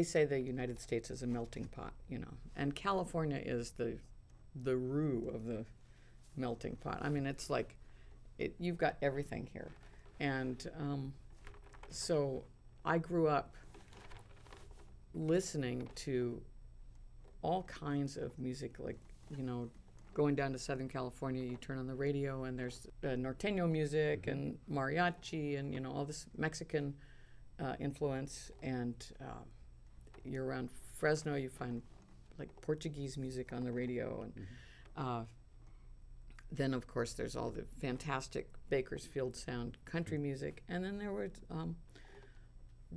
they say the United States is a melting pot, you know, and California is the roux of the melting pot. I mean, it's like you've got everything here. And so I grew up listening to all kinds of music, like, you know, going down to Southern California, you turn on the radio and there's norteño music and mariachi and, you know, all this Mexican influence. And you're around Fresno, you find like Portuguese music on the radio. And then, of course, there's all the fantastic Bakersfield sound country music. And then there was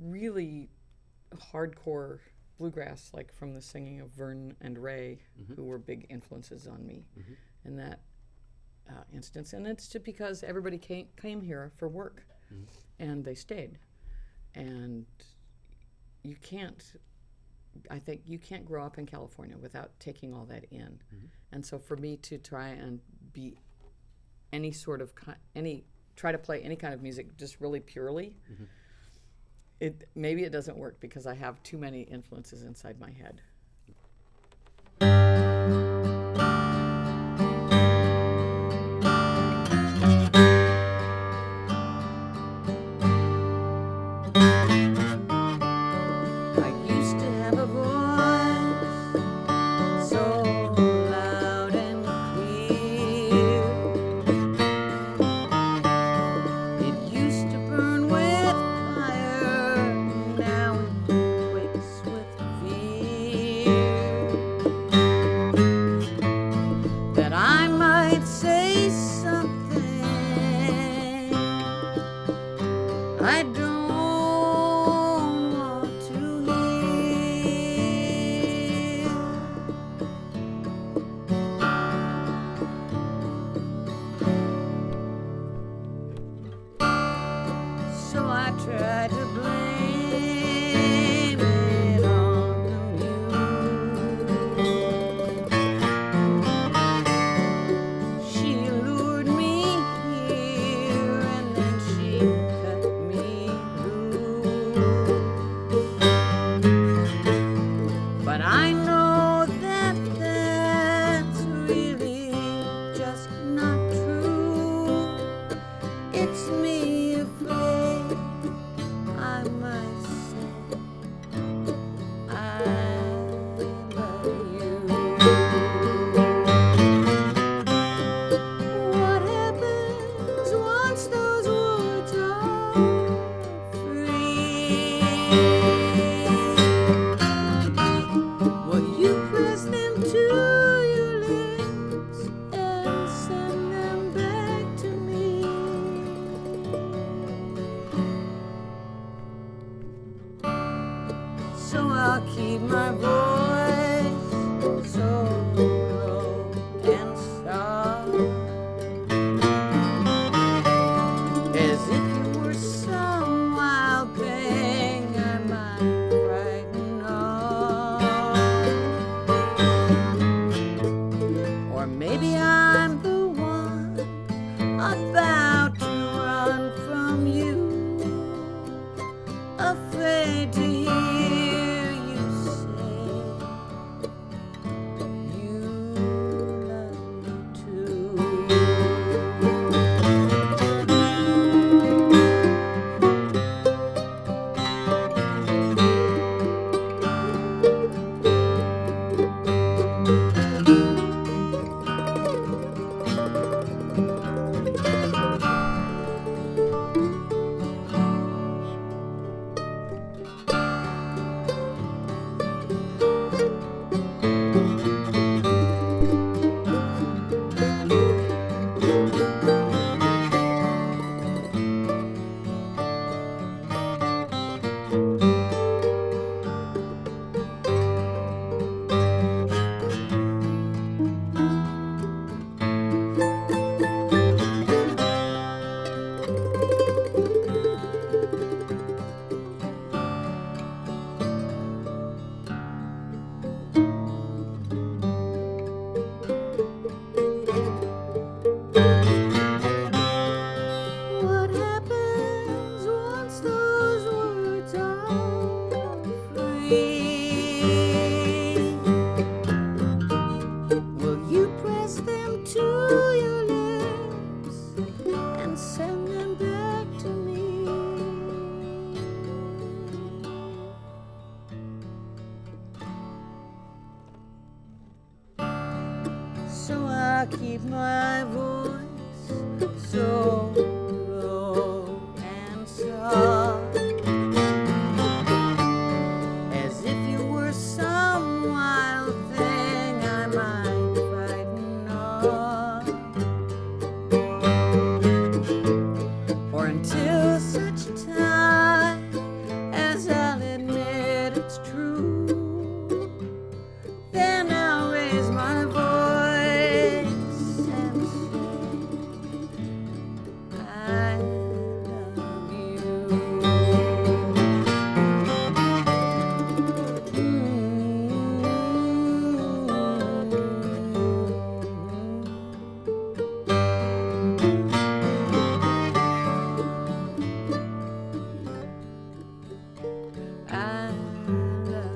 really hardcore bluegrass, like from the singing of Vern and Ray, who were big influences on me in that instance. And it's just because everybody came here for work, and they stayed. And I think you can't grow up in California without taking all that in. And so for me to try and be try to play any kind of music just really purely, maybe it doesn't work because I have too many influences inside my head. so I keep my voice so low and soft, as if you were some wild thing I might frighten off, or until such time as I'll admit it's true, then I'll raise my voice and say, I love I love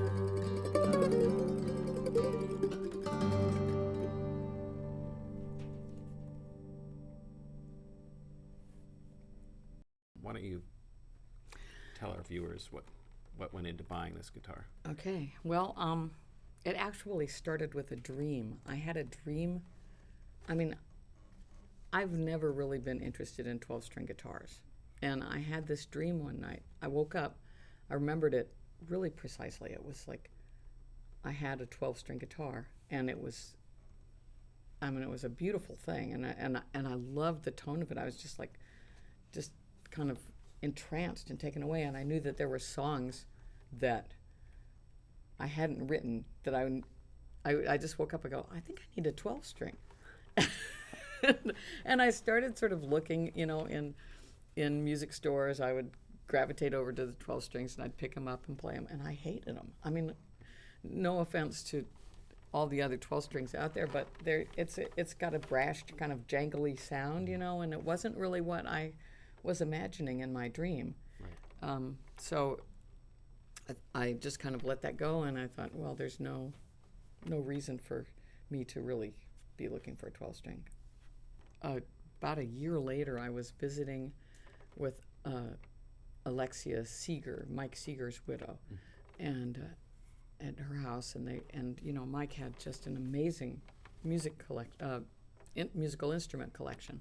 Why don't you tell our viewers what went into buying this guitar? Okay, well, it actually started with a dream. I had a dream. I mean, I've never really been interested in 12-string guitars. And I had this dream one night. I woke up, I remembered it really precisely. It was like I had a 12-string guitar, and it was, I mean, it was a beautiful thing, and I loved the tone of it. I was just kind of entranced and taken away, and I knew that there were songs that I hadn't written that I just woke up and go, I think I need a 12-string. And I started sort of looking, you know, in music stores. I would gravitate over to the 12 strings and I'd pick them up and play them, and I hated them. I mean, no offense to all the other 12 strings out there, but it's got a brash kind of jangly sound, you know, and it wasn't really what I was imagining in my dream. Right. So I just kind of let that go, and I thought, well, there's no reason for me to really be looking for a 12-string. About a year later, I was visiting with Alexia Seeger, Mike Seeger's widow, and at her house, and you know, Mike had just an amazing musical instrument collection,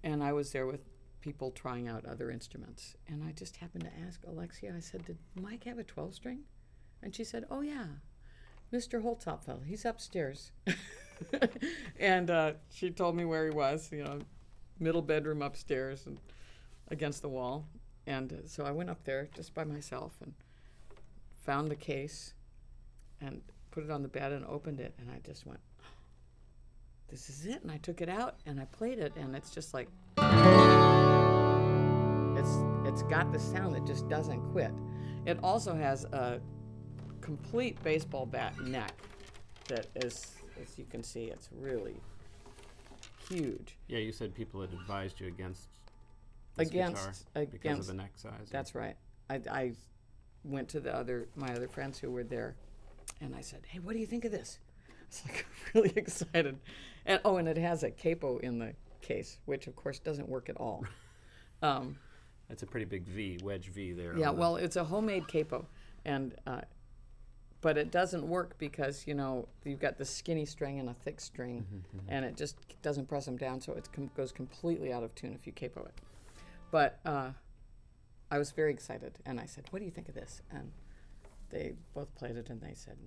and I was there with people trying out other instruments, and I just happened to ask Alexia. I said, "Did Mike have a 12-string?" And she said, "Oh yeah, Mr. Holzhapfel, he's upstairs." And she told me where he was, you know, middle bedroom upstairs and against the wall. And so I went up there just by myself and found the case and put it on the bed and opened it, and I just went, this is it. And I took it out and I played it, and it's just like, it's got the sound that just doesn't quit. It also has a complete baseball bat neck that is, as you can see, it's really huge. Yeah, you said people had advised you against this guitar because of the neck size. That's right. I went to my other friends who were there, and I said, "Hey, what do you think of this?" I was like really excited. And and it has a capo in the case, which of course doesn't work at all. That's a pretty big V, wedge V there. Yeah, well, it's a homemade capo, and but it doesn't work because, you know, you've got the skinny string and a thick string, and it just doesn't press them down, so it goes completely out of tune if you capo it. But I was very excited, and I said, "What do you think of this?" And they both played it, and they said,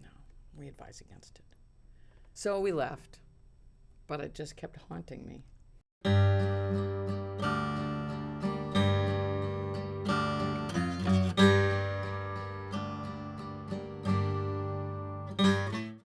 "No, we advise against it." So we left, but it just kept haunting me.